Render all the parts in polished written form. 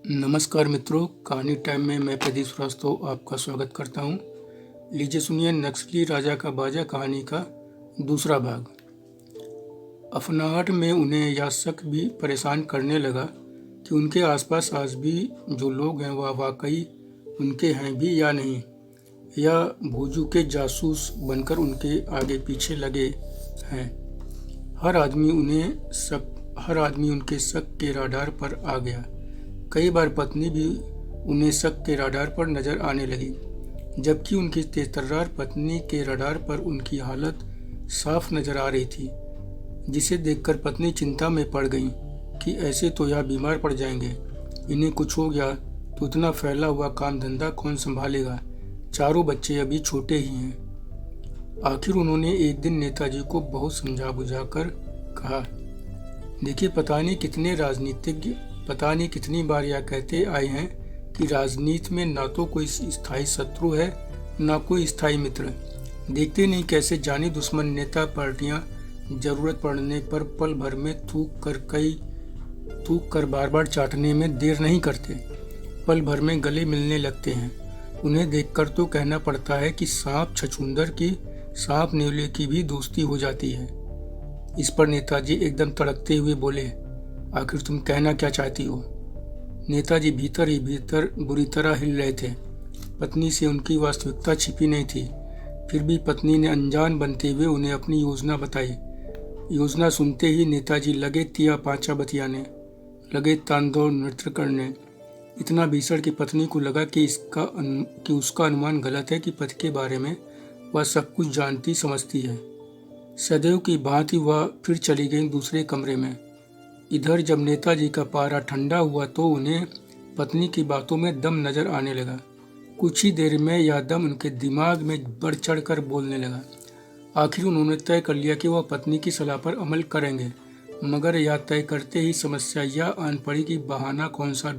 नमस्कार मित्रों, कहानी टाइम में मैं प्रदीप श्रीवास्तव आपका स्वागत करता हूँ। लीजिए सुनिए नक्सली राजा का बाजा कहानी का दूसरा भाग। अफनाहट में उन्हें यह शक भी परेशान करने लगा कि उनके आसपास आज भी जो लोग हैं वह वाकई उनके हैं भी या नहीं, या भोजू के जासूस बनकर उनके आगे पीछे लगे हैं। हर आदमी उनके शक के राडार पर आ गया। कई बार पत्नी भी उन्हें शक के रडार पर नजर आने लगी, जबकि उनकी तेजतर्रार पत्नी के रडार पर उनकी हालत साफ नजर आ रही थी, जिसे देखकर पत्नी चिंता में पड़ गई कि ऐसे तो यह बीमार पड़ जाएंगे। इन्हें कुछ हो गया तो इतना फैला हुआ काम धंधा कौन संभालेगा? चारों बच्चे अभी छोटे ही हैं। आखिर उन्होंने एक दिन नेताजी को बहुत समझा बुझाकर कहा, देखिए, पता नहीं कितनी बार यह कहते आए हैं कि राजनीति में ना तो कोई स्थायी शत्रु है ना कोई स्थायी मित्र। देखते नहीं कैसे जानी दुश्मन नेता पार्टियां जरूरत पड़ने पर पल भर में थूक कर बार बार चाटने में देर नहीं करते, पल भर में गले मिलने लगते हैं। उन्हें देखकर तो कहना पड़ता है कि सांप छछूंदर की, सांप नेवले की भी दोस्ती हो जाती है। इस पर नेताजी एकदम तड़कते हुए बोले, आखिर तुम कहना क्या चाहती हो? नेताजी भीतर ही भीतर बुरी तरह हिल रहे थे। पत्नी से उनकी वास्तविकता छिपी नहीं थी, फिर भी पत्नी ने अनजान बनते हुए उन्हें अपनी योजना बताई। योजना सुनते ही नेताजी लगे तिया पांचा बतियाने, लगे तांडव नृत्य करने। इतना भीषण कि पत्नी को लगा कि उसका अनुमान गलत है, कि पति के बारे में वह सब कुछ जानती समझती है। सदैव की भांति वह फिर चली गई दूसरे कमरे में। इधर जब नेताजी का पारा ठंडा हुआ तो उन्हें पत्नी की बातों में दम नजर आने लगा। कुछ ही देर में यह दम उनके दिमाग में बढ़ चढ़ कर बोलने लगा। आखिर उन्होंने तय कर लिया कि वह पत्नी की सलाह पर अमल करेंगे, मगर यह तय करते ही समस्या यह आन पड़ी कि बहाना कौन सा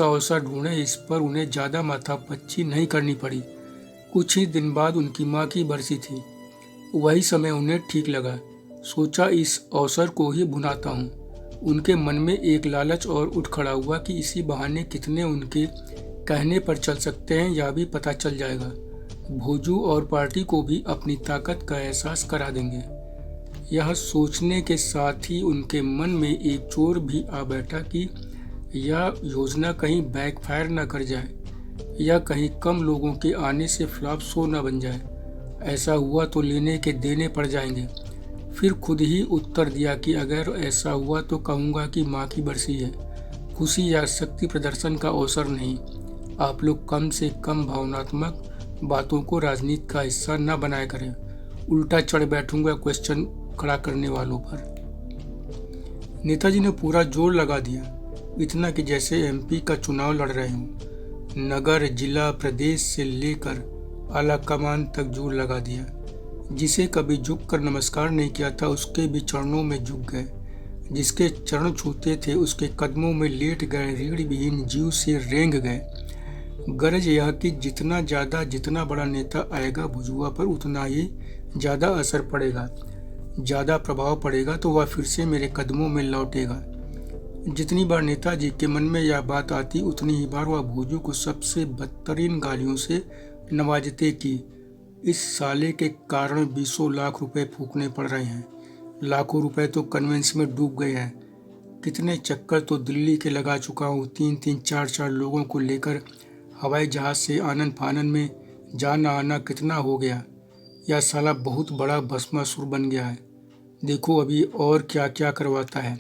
अवसर ढूंढे। इस पर उन्हें ज्यादा माथापच्ची नहीं करनी पड़ी। कुछ ही दिन बाद उनकी माँ की बरसी थी। वही समय उन्हें ठीक लगा। सोचा, इस अवसर को ही भुनाता हूँ। उनके मन में एक लालच और उठ खड़ा हुआ कि इसी बहाने कितने उनके कहने पर चल सकते हैं यह भी पता चल जाएगा। भोजू और पार्टी को भी अपनी ताकत का एहसास करा देंगे। यह सोचने के साथ ही उनके मन में एक चोर भी आ बैठा कि यह योजना कहीं बैकफायर न कर जाए, या कहीं कम लोगों के आने से फ्लॉप शो न बन जाए। ऐसा हुआ तो लेने के देने पड़ जाएंगे। फिर खुद ही उत्तर दिया कि अगर ऐसा हुआ तो कहूँगा कि माँ की बरसी है, खुशी या शक्ति प्रदर्शन का अवसर नहीं। आप लोग कम से कम भावनात्मक बातों को राजनीति का हिस्सा न बनाया करें। उल्टा चढ़ बैठूंगा क्वेश्चन खड़ा करने वालों पर। नेताजी ने पूरा जोर लगा दिया, इतना कि जैसे एमपी का चुनाव लड़ रहे हों। नगर, जिला, प्रदेश से लेकर आला कमान तक जोर लगा दिया। जिसे कभी झुक कर नमस्कार नहीं किया था उसके भी चरणों में झुक गए। जिसके चरण छूते थे उसके कदमों में लेट गए, रीढ़ विहीन जीव से रेंग गए। गरज यह कि जितना बड़ा नेता आएगा भुजुआ पर उतना ही ज्यादा असर पड़ेगा, ज्यादा प्रभाव पड़ेगा, तो वह फिर से मेरे कदमों में लौटेगा। जितनी बार नेताजी के मन में यह बात आती उतनी ही बार वह भोजू को सबसे बदतरीन गालियों से नवाजते कि इस साले के कारण 20 लाख रुपए फूकने पड़ रहे हैं। लाखों रुपए तो कन्वेंस में डूब गए हैं। कितने चक्कर तो दिल्ली के लगा चुका हूँ। 3-3, 4-4 लोगों को लेकर हवाई जहाज से आनन फानन में जाना आना कितना हो गया। यह साला बहुत बड़ा भस्मासुर बन गया है। देखो अभी और क्या क्या करवाता है।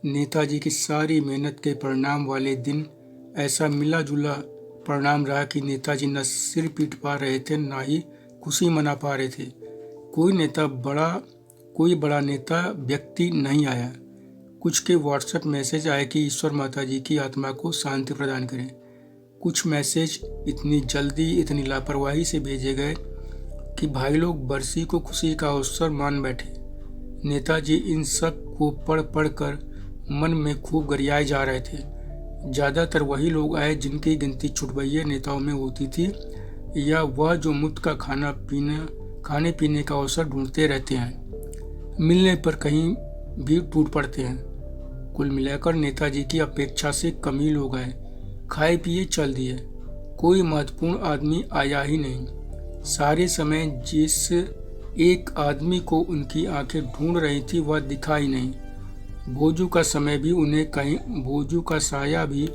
नेताजी की सारी मेहनत के परिणाम वाले दिन ऐसा मिला जुला परिणाम रहा कि नेताजी न सिर पीट पा रहे थे, न ही खुशी मना पा रहे थे। कोई बड़ा नेता व्यक्ति नहीं आया। कुछ के व्हाट्सएप मैसेज आए कि ईश्वर माताजी की आत्मा को शांति प्रदान करें। कुछ मैसेज इतनी जल्दी, इतनी लापरवाही से भेजे गए कि भाई लोग बरसी को खुशी का अवसर मान बैठे। नेताजी इन सब को पढ़ पढ़ कर मन में खूब गरियाए जा रहे थे। ज्यादातर वही लोग आए जिनकी गिनती छुटभइये नेताओं में होती थी, या वह जो मुफ्त का खाने पीने का अवसर ढूंढते रहते हैं, मिलने पर कहीं भी टूट पड़ते हैं। कुल मिलाकर नेताजी की अपेक्षा से कम ही लोग आए, खाए पिए चल दिए। कोई महत्वपूर्ण आदमी आया ही नहीं। सारे समय जिस एक आदमी को उनकी आंखें ढूंढ रही थी वह दिखा ही नहीं। भोजू का समय भी भोजू का साया भी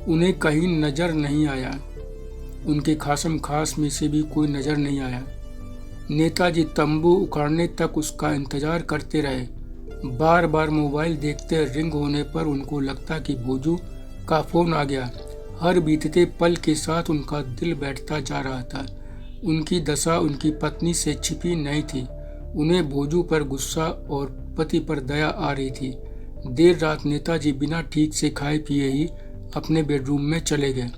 उन्हें कहीं नजर नहीं आया। उनके खासम खास में से भी कोई नजर नहीं आया। नेताजी तंबू उखाड़ने तक उसका इंतजार करते रहे। बार बार मोबाइल देखते रिंग होने पर उनको लगता कि भोजू का फोन आ गया। हर बीतते पल के साथ उनका दिल बैठता जा रहा था। उनकी दशा उनकी पत्नी से छिपी नहीं थी। उन्हें भोजू पर गुस्सा और पति पर दया आ रही थी। देर रात नेताजी बिना ठीक से खाए पिए ही अपने बेडरूम में चले गए।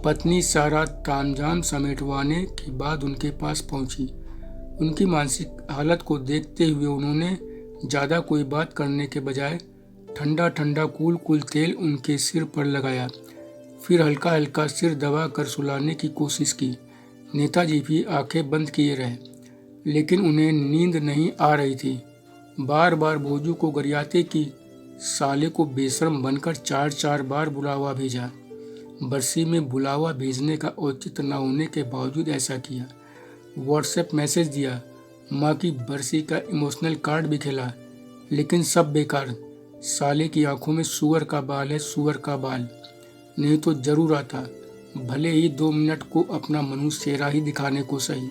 पत्नी सारा तामझाम समेटवाने के बाद उनके पास पहुंची। उनकी मानसिक हालत को देखते हुए उन्होंने ज़्यादा कोई बात करने के बजाय ठंडा ठंडा कूल तेल उनके सिर पर लगाया। फिर हल्का हल्का सिर दबा कर सुलाने की कोशिश की। नेताजी भी आंखें बंद किए रहे, लेकिन उन्हें नींद नहीं आ रही थी। बार बार भोजू को गरियाते कि साले को बेशर्म बनकर 4 बार बुलावा भेजा। बरसी में बुलावा भेजने का औचित्य न होने के बावजूद ऐसा किया। व्हाट्सएप मैसेज दिया, माँ की बरसी का इमोशनल कार्ड भी खेला, लेकिन सब बेकार। साले की आंखों में सुअर का बाल है, सुअर का बाल। नहीं तो जरूर आता, भले ही 2 मिनट को अपना मनुष्य चेहरा ही दिखाने को सही।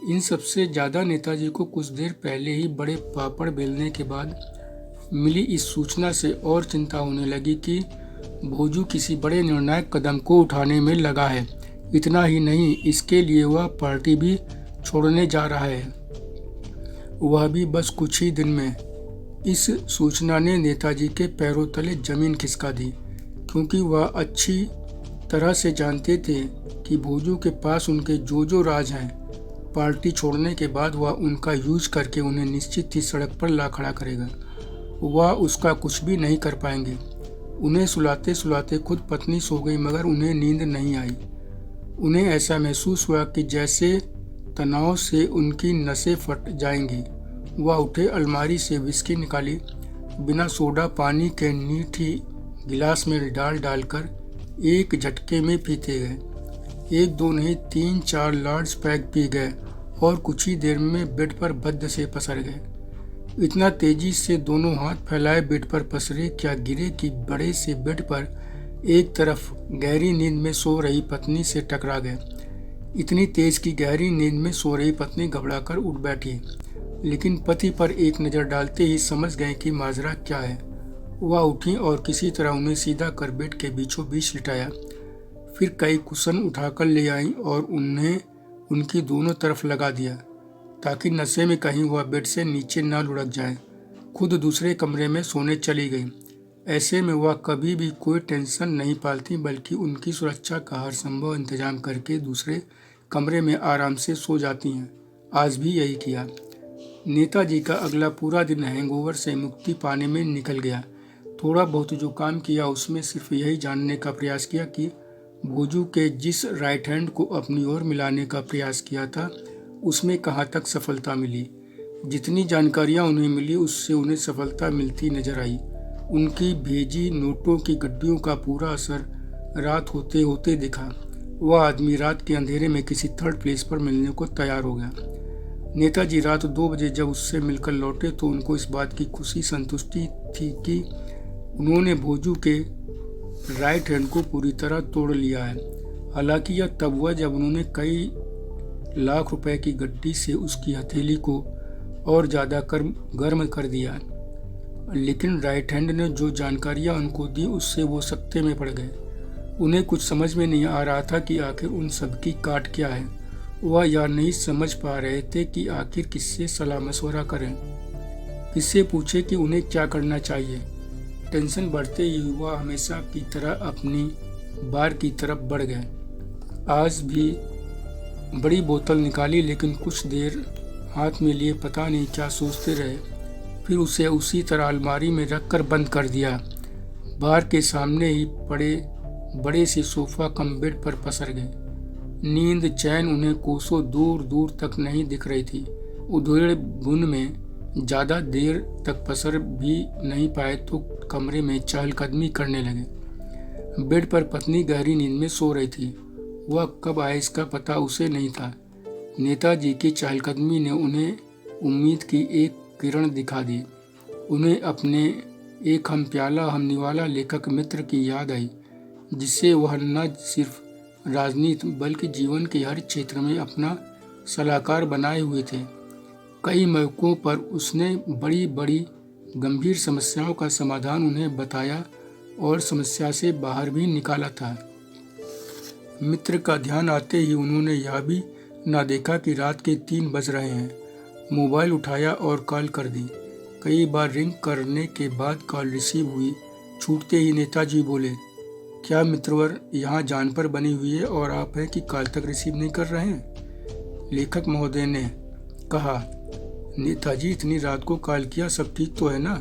इन सबसे ज़्यादा नेताजी को कुछ देर पहले ही बड़े पापड़ बेलने के बाद मिली इस सूचना से और चिंता होने लगी कि भोजू किसी बड़े निर्णायक कदम को उठाने में लगा है। इतना ही नहीं, इसके लिए वह पार्टी भी छोड़ने जा रहा है, वह भी बस कुछ ही दिन में। इस सूचना ने नेताजी के पैरों तले जमीन खिसका दी, क्योंकि वह अच्छी तरह से जानते थे कि भोजू के पास उनके जो राज हैं, पार्टी छोड़ने के बाद वह उनका यूज करके उन्हें निश्चित ही सड़क पर ला खड़ा करेगा। वह उसका कुछ भी नहीं कर पाएंगे। उन्हें सुलाते सुलाते खुद पत्नी सो गई, मगर उन्हें नींद नहीं आई। उन्हें ऐसा महसूस हुआ कि जैसे तनाव से उनकी नसें फट जाएंगी। वह उठे, अलमारी से विस्की निकाली, बिना सोडा पानी के मीठी गिलास में डालकर एक झटके में पीते गए। 1 2 नहीं 3 4 लार्ज पैक पी गए और कुछ ही देर में बेड पर बद्ध से पसर गए। इतना तेजी से दोनों हाथ फैलाए बेड पर पसरे क्या गिरे कि बड़े से बेड पर एक तरफ गहरी नींद में सो रही पत्नी से टकरा गए। इतनी तेज की गहरी नींद में सो रही पत्नी घबराकर उठ बैठी, लेकिन पति पर एक नज़र डालते ही समझ गए कि माजरा क्या है। वह उठी और किसी तरह उन्हें सीधा कर बेड के बीचों बीच लिटाया। फिर कई कुशन उठाकर ले आई और उन्हें उनकी दोनों तरफ लगा दिया, ताकि नशे में कहीं वह बेड से नीचे न लुढ़क जाए। खुद दूसरे कमरे में सोने चली गई। ऐसे में वह कभी भी कोई टेंशन नहीं पालती, बल्कि उनकी सुरक्षा का हर संभव इंतजाम करके दूसरे कमरे में आराम से सो जाती हैं। आज भी यही किया। नेताजी का अगला पूरा दिन हैंगओवर से मुक्ति पाने में निकल गया। थोड़ा बहुत जो काम किया उसमें सिर्फ यही जानने का प्रयास किया कि भोजू के जिस राइट हैंड को अपनी ओर मिलाने का प्रयास किया था उसमें कहाँ तक सफलता मिली। जितनी जानकारियाँ उन्हें मिली उससे उन्हें सफलता मिलती नजर आई। उनकी भेजी नोटों की गड्डियों का पूरा असर रात होते होते दिखा। वह आदमी रात के अंधेरे में किसी थर्ड प्लेस पर मिलने को तैयार हो गया। नेताजी रात 2 बजे जब उससे मिलकर लौटे तो उनको इस बात की खुशी संतुष्टि थी कि उन्होंने भोजू के राइट हैंड को पूरी तरह तोड़ लिया है। हालांकि यह तब हुआ जब उन्होंने कई लाख रुपए की गड्डी से उसकी हथेली को और ज़्यादा गर्म कर दिया। लेकिन राइट हैंड ने जो जानकारियां उनको दी उससे वो सकते में पड़ गए। उन्हें कुछ समझ में नहीं आ रहा था कि आखिर उन सब की काट क्या है। वह यह नहीं समझ पा रहे थे कि आखिर किससे सलाह मशवरा करें, किससे पूछे कि उन्हें क्या करना चाहिए। टेंशन बढ़ते ही वह हमेशा की तरह अपनी बार की तरफ बढ़ गए। आज भी बड़ी बोतल निकाली, लेकिन कुछ देर हाथ में लिए पता नहीं क्या सोचते रहे। फिर उसे उसी तरह अलमारी में रखकर बंद कर दिया। बार के सामने ही पड़े बड़े से सोफा कम बेड पर पसर गए। नींद चैन उन्हें कोसों दूर दूर तक नहीं दिख रही थी। उधेड़ बुन में ज़्यादा देर तक पसर भी नहीं पाए तो कमरे में चहलकदमी करने लगे। बेड पर पत्नी गहरी नींद में सो रही थी। वह कब आए इसका पता उसे नहीं था। नेताजी की चहलकदमी ने उन्हें उम्मीद की एक किरण दिखा दी। उन्हें अपने एक हम प्याला हम निवाला लेखक मित्र की याद आई, जिसे वह न सिर्फ राजनीति बल्कि जीवन के हर क्षेत्र में अपना सलाहकार बनाए हुए थे। कई मौक़ों पर उसने बड़ी बड़ी गंभीर समस्याओं का समाधान उन्हें बताया और समस्या से बाहर भी निकाला था। मित्र का ध्यान आते ही उन्होंने यह भी ना देखा कि रात के 3 बज रहे हैं। मोबाइल उठाया और कॉल कर दी। कई बार रिंग करने के बाद कॉल रिसीव हुई। छूटते ही नेताजी बोले, क्या मित्रवर यहाँ जान पर बनी हुई है और आप हैं कि कॉल तक रिसीव नहीं कर रहे हैं? लेखक महोदय ने कहा, नेताजी इतनी रात को कॉल किया, सब ठीक तो है ना?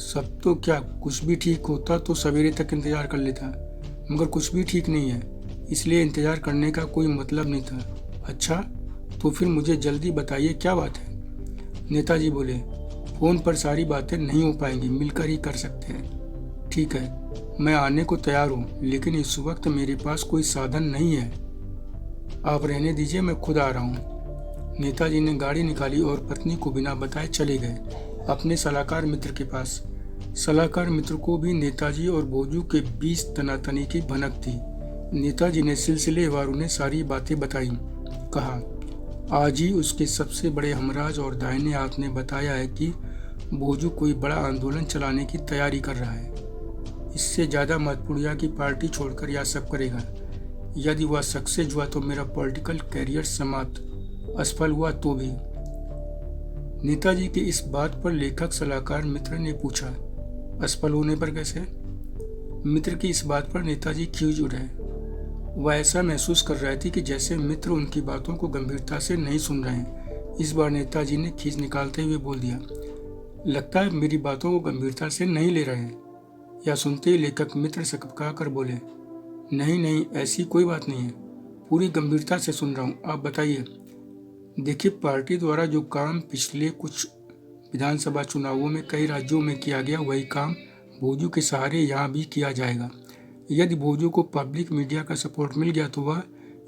सब तो क्या, कुछ भी ठीक होता तो सवेरे तक इंतजार कर लेता, मगर कुछ भी ठीक नहीं है, इसलिए इंतजार करने का कोई मतलब नहीं था। अच्छा, तो फिर मुझे जल्दी बताइए क्या बात है? नेताजी बोले, फ़ोन पर सारी बातें नहीं हो पाएंगी, मिलकर ही कर सकते हैं। ठीक है, मैं आने को तैयार हूँ, लेकिन इस वक्त मेरे पास कोई साधन नहीं है। आप रहने दीजिए, मैं खुद आ रहा हूँ। नेताजी ने गाड़ी निकाली और पत्नी को बिना बताए चले गए अपने सलाहकार मित्र के पास। सलाहकार मित्र को भी नेताजी और भोजू के बीच तनातनी की भनक थी। नेताजी ने सिलसिलेवार उन्हें सारी बातें बताई। कहा, आज ही उसके सबसे बड़े हमराज और दाहिने हाथ ने बताया है कि भोजू कोई बड़ा आंदोलन चलाने की तैयारी कर रहा है। इससे ज़्यादा महत्वपूर्ण यह कि पार्टी छोड़कर यह सब करेगा। यदि वह सक्सेस हुआ तो मेरा पॉलिटिकल कैरियर समाप्त, असफल हुआ तो भी। नेताजी की इस बात पर लेखक सलाहकार मित्र ने पूछा, असफल होने पर कैसे? मित्र की इस बात पर नेताजी खींच उठे। वह ऐसा महसूस कर रहे थे कि जैसे मित्र उनकी बातों को गंभीरता से नहीं सुन रहे हैं। इस बार नेताजी ने खींच निकालते हुए बोल दिया, लगता है मेरी बातों को गंभीरता से नहीं ले रहे हैं। यह सुनते ही लेखक मित्र सकपका कर बोले, नहीं नहीं, ऐसी कोई बात नहीं है, पूरी गंभीरता से सुन रहा हूँ, आप बताइए। देखिए, पार्टी द्वारा जो काम पिछले कुछ विधानसभा चुनावों में कई राज्यों में किया गया, वही काम भोजू के सहारे यहाँ भी किया जाएगा। यदि भोजू को पब्लिक मीडिया का सपोर्ट मिल गया तो वह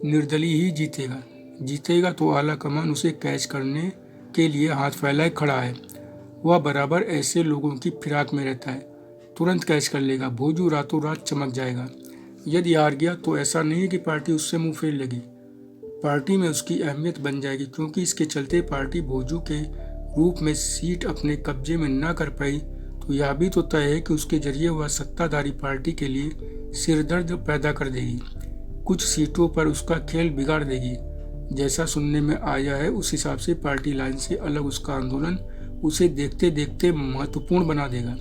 निर्दलीय ही जीतेगा तो आला कमान उसे कैच करने के लिए हाथ फैलाए खड़ा है। वह बराबर ऐसे लोगों की फिराक में रहता है, तुरंत कैच कर लेगा। भोजू रातों रात चमक जाएगा। यदि हार गया तो ऐसा नहीं है कि पार्टी उससे मुंह फेर लेगी, पार्टी में उसकी अहमियत बन जाएगी, क्योंकि इसके चलते पार्टी भोजू के रूप में सीट अपने कब्जे में न कर पाई तो यह भी तो तय है कि उसके जरिए वह सत्ताधारी पार्टी के लिए सिरदर्द पैदा कर देगी, कुछ सीटों पर उसका खेल बिगाड़ देगी। जैसा सुनने में आया है उस हिसाब से पार्टी लाइन से अलग उसका आंदोलन उसे देखते देखते महत्वपूर्ण बना देगा।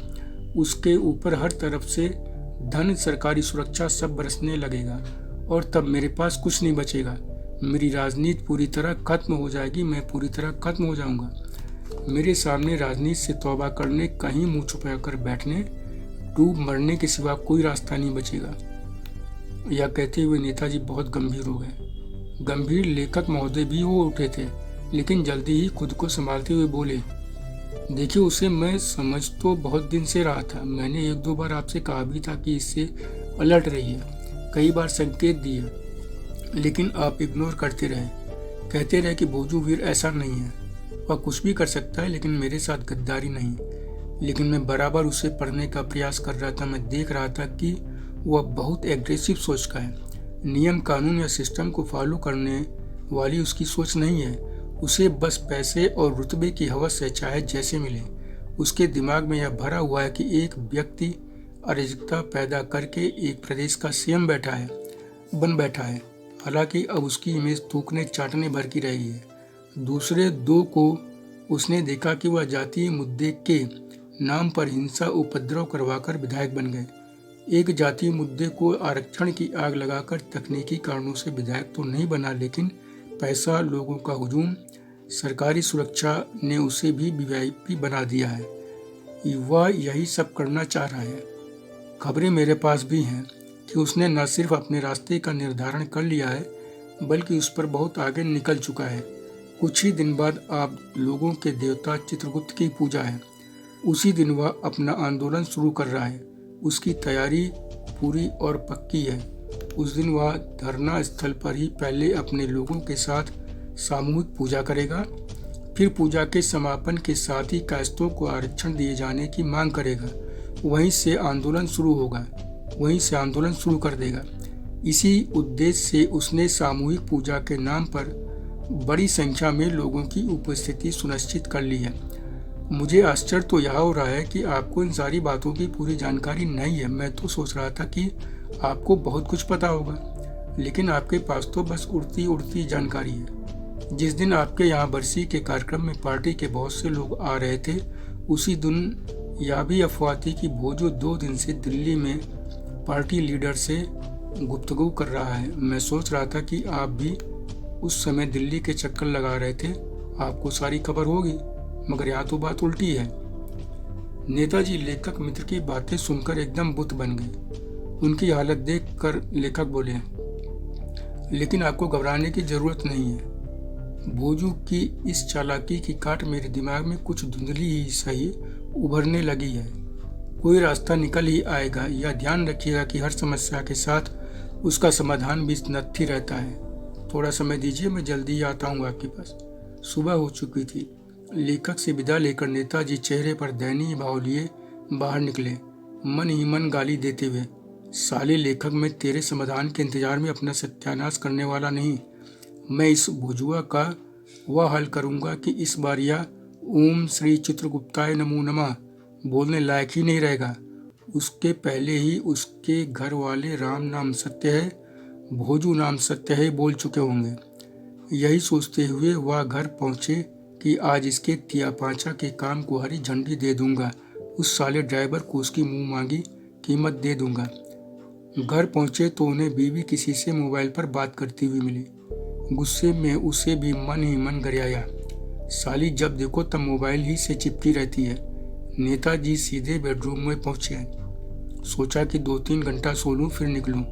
उसके ऊपर हर तरफ से धन, सरकारी सुरक्षा सब बरसने लगेगा और तब मेरे पास कुछ नहीं बचेगा। मेरी राजनीति पूरी तरह खत्म हो जाएगी, मैं पूरी तरह खत्म हो जाऊंगा। मेरे सामने राजनीति से तौबा करने, कहीं मुंह छुपा कर बैठने, डूब मरने के सिवा कोई रास्ता नहीं बचेगा। यह कहते हुए नेताजी बहुत गंभीर हो गए। गंभीर लेखक महोदय भी हो उठे थे, लेकिन जल्दी ही खुद को संभालते हुए बोले, देखिए, उसे मैं समझ तो बहुत दिन से रहा था। मैंने 1-2 बार आपसे कहा भी था कि इससे अलर्ट रहिए, कई बार संकेत दिए, लेकिन आप इग्नोर करते रहे, कहते रहे कि भोजू वीर ऐसा नहीं है, वह कुछ भी कर सकता है लेकिन मेरे साथ गद्दारी नहीं। लेकिन मैं बराबर उसे पढ़ने का प्रयास कर रहा था। मैं देख रहा था कि वह बहुत एग्रेसिव सोच का है। नियम, कानून या सिस्टम को फॉलो करने वाली उसकी सोच नहीं है। उसे बस पैसे और रुतबे की हवस है, चाहे जैसे मिले। उसके दिमाग में यह भरा हुआ है कि एक व्यक्ति अराजकता पैदा करके एक प्रदेश का सीएम बन बैठा है। हालांकि अब उसकी इमेज थूकने चाटने भर की रही है। दूसरे 2 को उसने देखा कि वह जातीय मुद्दे के नाम पर हिंसा उपद्रव करवाकर विधायक बन गए। एक जातीय मुद्दे को आरक्षण की आग लगाकर तकनीकी कारणों से विधायक तो नहीं बना, लेकिन पैसा, लोगों का हुजूम, सरकारी सुरक्षा ने उसे भी वीआईपी बना दिया है। वह यही सब करना चाह रहा है। खबरें मेरे पास भी हैं कि उसने न सिर्फ अपने रास्ते का निर्धारण कर लिया है, बल्कि उस पर बहुत आगे निकल चुका है। कुछ ही दिन बाद आप लोगों के देवता चित्रगुप्त की पूजा है। उसी दिन वह अपना आंदोलन शुरू कर रहा है। उसकी तैयारी पूरी और पक्की है। उस दिन वह धरना स्थल पर ही पहले अपने लोगों के साथ सामूहिक पूजा करेगा, फिर पूजा के समापन के साथ ही कायस्थों को आरक्षण दिए जाने की मांग करेगा। वहीं से आंदोलन शुरू कर देगा। इसी उद्देश्य से उसने सामूहिक पूजा के नाम पर बड़ी संख्या में लोगों की उपस्थिति सुनिश्चित कर ली है। मुझे आश्चर्य तो यह हो रहा है कि आपको इन सारी बातों की पूरी जानकारी नहीं है। मैं तो सोच रहा था कि आपको बहुत कुछ पता होगा, लेकिन आपके पास तो बस उड़ती उड़ती जानकारी है। जिस दिन आपके यहाँ बरसी के कार्यक्रम में पार्टी के बहुत से लोग आ रहे थे, उसी दिन यह भी अफवाह थी कि भोजू 2 दिन से दिल्ली में पार्टी लीडर से गुफ्तगू कर रहा है। मैं सोच रहा था कि आप भी उस समय दिल्ली के चक्कर लगा रहे थे, आपको सारी खबर होगी, मगर यहाँ तो बात उल्टी है। नेताजी लेखक मित्र की बातें सुनकर एकदम बुत बन गए। उनकी हालत देखकर लेखक बोले, लेकिन आपको घबराने की जरूरत नहीं है। भोजू की इस चालाकी की काट मेरे दिमाग में कुछ धुंधली ही सही उभरने लगी है। कोई रास्ता निकल ही आएगा। यह ध्यान रखिएगा कि हर समस्या के साथ उसका समाधान भी नत्थी रहता है। थोड़ा समय दीजिए, मैं जल्दी आता हूँ आपके पास। सुबह हो चुकी थी। लेखक से विदा लेकर नेताजी चेहरे पर दयनीय भाव लिए बाहर निकले, मन ही मन गाली देते हुए, साले लेखक, मैं तेरे समाधान के इंतजार में अपना सत्यानाश करने वाला नहीं। मैं इस भोजुआ का वह हल करूंगा कि इस बार यह ओम श्री चित्रगुप्ताय नमो नमः बोलने लायक ही नहीं रहेगा। उसके पहले ही उसके घर वाले राम नाम सत्य है, भोजू नाम सत्य है बोल चुके होंगे। यही सोचते हुए वह घर पहुंचे कि आज इसके तिया पांचा के काम को हरी झंडी दे दूंगा। उस साले ड्राइवर को उसकी मुंह मांगी कीमत दे दूंगा। घर पहुंचे तो उन्हें बीवी किसी से मोबाइल पर बात करती हुई मिली। गुस्से में उसे भी मन ही मन गरियाया। साली जब देखो तब मोबाइल ही से चिपकी रहती है। नेताजी सीधे बेडरूम में पहुंचे। सोचा कि 2-3 घंटा सो लूं फिर निकलूं,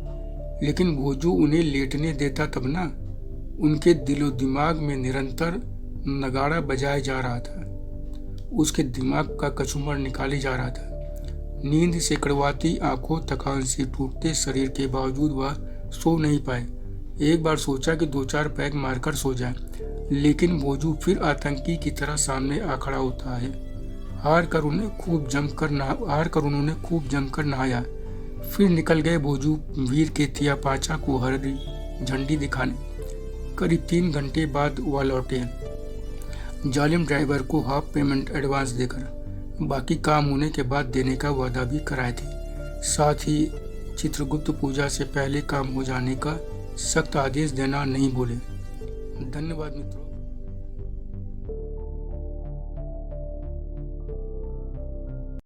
लेकिन भोजू उन्हें लेटने देता तब ना। उनके दिलो दिमाग में निरंतर नगाड़ा बजाया जा रहा था। उसके दिमाग का कचूमर निकाले जा रहा था। नींद से कड़वाती आंखों, थकान से टूटते शरीर के बावजूद वह सो नहीं पाए। एक बार सोचा कि 2-4 पैग मारकर सो जाए, लेकिन भोजू फिर आतंकी की तरह सामने आ खड़ा होता है। हार कर उन्होंने खूब जमकर नहाया। फिर निकल गए भोजू वीर के तिया पाचा को हरी झंडी दिखाने। करीब 3 घंटे बाद वह लौटे, जालिम ड्राइवर को हाफ पेमेंट एडवांस देकर। बाकी काम होने के बाद देने का वादा भी कराए थे। साथ ही चित्रगुप्त पूजा से पहले काम हो जाने का सख्त आदेश देना नहीं भूले। धन्यवाद मित्रों।